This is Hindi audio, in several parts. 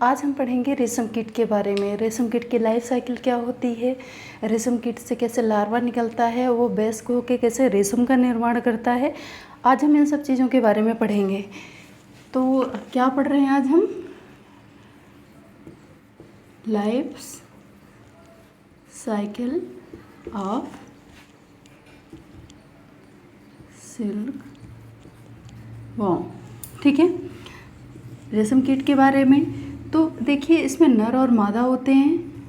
आज हम पढ़ेंगे रेशम कीट के बारे में। रेशम कीट की लाइफ साइकिल क्या होती है, रेशम कीट से कैसे लार्वा निकलता है, वो वयस्क होकर कैसे रेशम का निर्माण करता है। आज हम इन सब चीज़ों के बारे में पढ़ेंगे। तो क्या पढ़ रहे हैं आज हम? Life cycle of silk worm. ठीक है, रेशम कीट के बारे में। तो देखिए, इसमें नर और मादा होते हैं,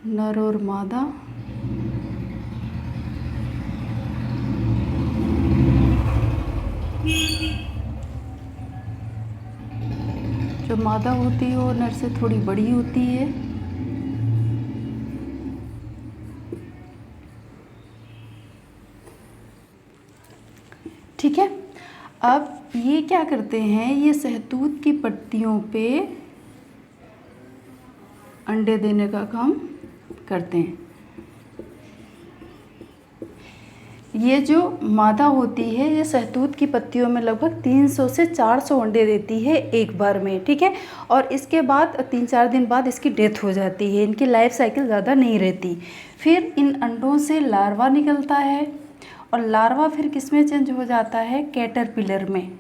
नर और मादा। जो मादा होती है वो नर से थोड़ी बड़ी होती है। ठीक है, अब ये क्या करते हैं, ये शहतूत की पत्तियों पे अंडे देने का काम करते हैं। ये जो मादा होती है ये शहतूत की पत्तियों में लगभग 300 से 400 अंडे देती है एक बार में। ठीक है, और इसके बाद 3-4 दिन बाद इसकी डेथ हो जाती है। इनकी लाइफ साइकिल ज़्यादा नहीं रहती। फिर इन अंडों से लार्वा निकलता है और लार्वा फिर किस में चेंज हो जाता है? कैटरपिलर में।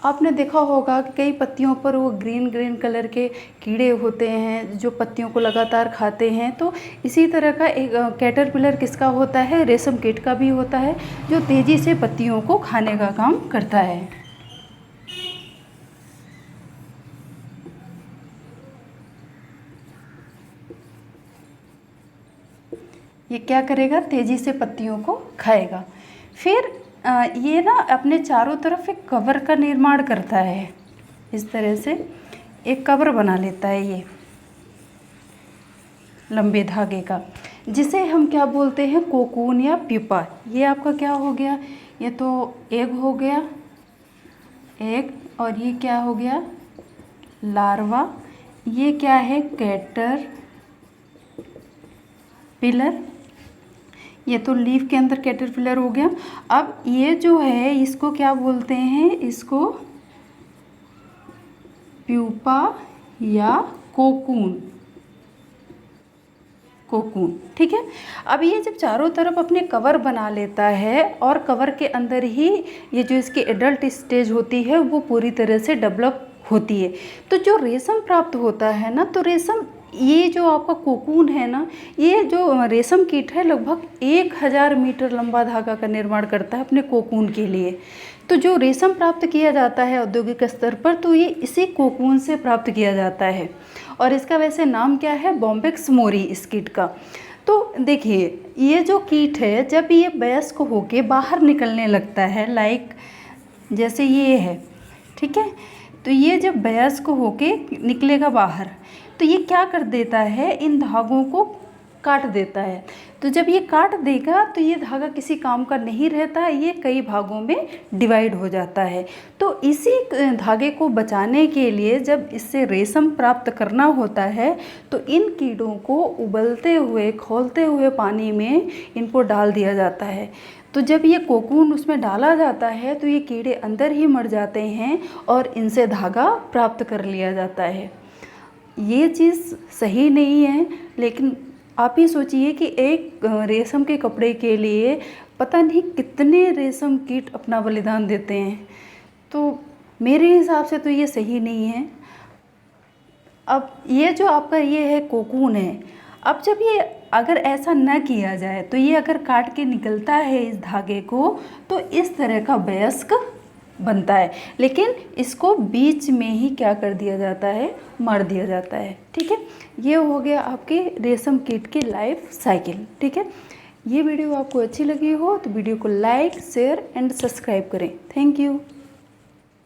आपने देखा होगा कि कई पत्तियों पर वो ग्रीन कलर के कीड़े होते हैं जो पत्तियों को लगातार खाते हैं। तो इसी तरह का एक कैटरपिलर किसका होता है? रेशम कीट का भी होता है, जो तेज़ी से पत्तियों को खाने का काम करता है। ये क्या करेगा? तेज़ी से पत्तियों को खाएगा। फिर ये ना अपने चारों तरफ एक कवर का निर्माण करता है। इस तरह से एक कवर बना लेता है ये लंबे धागे का, जिसे हम क्या बोलते हैं? कोकून या प्यूपा। ये आपका क्या हो गया? ये तो एग हो गया, एग। और ये क्या हो गया? लार्वा। ये क्या है? Caterpillar. ये तो लीफ के अंदर कैटरपिलर हो गया। अब ये जो है इसको क्या बोलते हैं? इसको प्यूपा या कोकून। कोकून। ठीक है, अब ये जब चारों तरफ अपने कवर बना लेता है और कवर के अंदर ही ये जो इसकी एडल्ट स्टेज होती है वो पूरी तरह से डेवलप होती है। तो जो रेशम प्राप्त होता है ना, तो रेशम, ये जो आपका कोकून है ना, ये जो रेशम कीट है लगभग 1000 मीटर लंबा धागा का निर्माण करता है अपने कोकून के लिए। तो जो रेशम प्राप्त किया जाता है औद्योगिक स्तर पर, तो ये इसी कोकून से प्राप्त किया जाता है। और इसका वैसे नाम क्या है? बॉम्बेक्स मोरी इस कीट का। तो देखिए, ये जो कीट है जब ये वयस्क होके बाहर निकलने लगता है, लाइक जैसे ये है, ठीक है, तो ये जब वयस्क होके निकलेगा बाहर, तो ये क्या कर देता है? इन धागों को काट देता है। तो जब ये काट देगा तो ये धागा किसी काम का नहीं रहता, ये कई भागों में डिवाइड हो जाता है। तो इसी धागे को बचाने के लिए जब इससे रेशम प्राप्त करना होता है तो इन कीड़ों को उबलते हुए, खौलते हुए पानी में इनको डाल दिया जाता है। तो जब ये कोकून उसमें डाला जाता है तो ये कीड़े अंदर ही मर जाते हैं और इनसे धागा प्राप्त कर लिया जाता है। ये चीज़ सही नहीं है, लेकिन आप ही सोचिए कि एक रेशम के कपड़े के लिए पता नहीं कितने रेशम कीट अपना बलिदान देते हैं। तो मेरे हिसाब से तो ये सही नहीं है। अब ये जो आपका ये है कोकून है, अब जब ये अगर ऐसा न किया जाए तो ये अगर काट के निकलता है इस धागे को, तो इस तरह का वयस्क बनता है। लेकिन इसको बीच में ही क्या कर दिया जाता है? मार दिया जाता है। ठीक है, ये हो गया आपके रेशम कीट की लाइफ साइकिल। ठीक है, ये वीडियो आपको अच्छी लगी हो तो वीडियो को लाइक, शेयर एंड सब्सक्राइब करें। Thank you.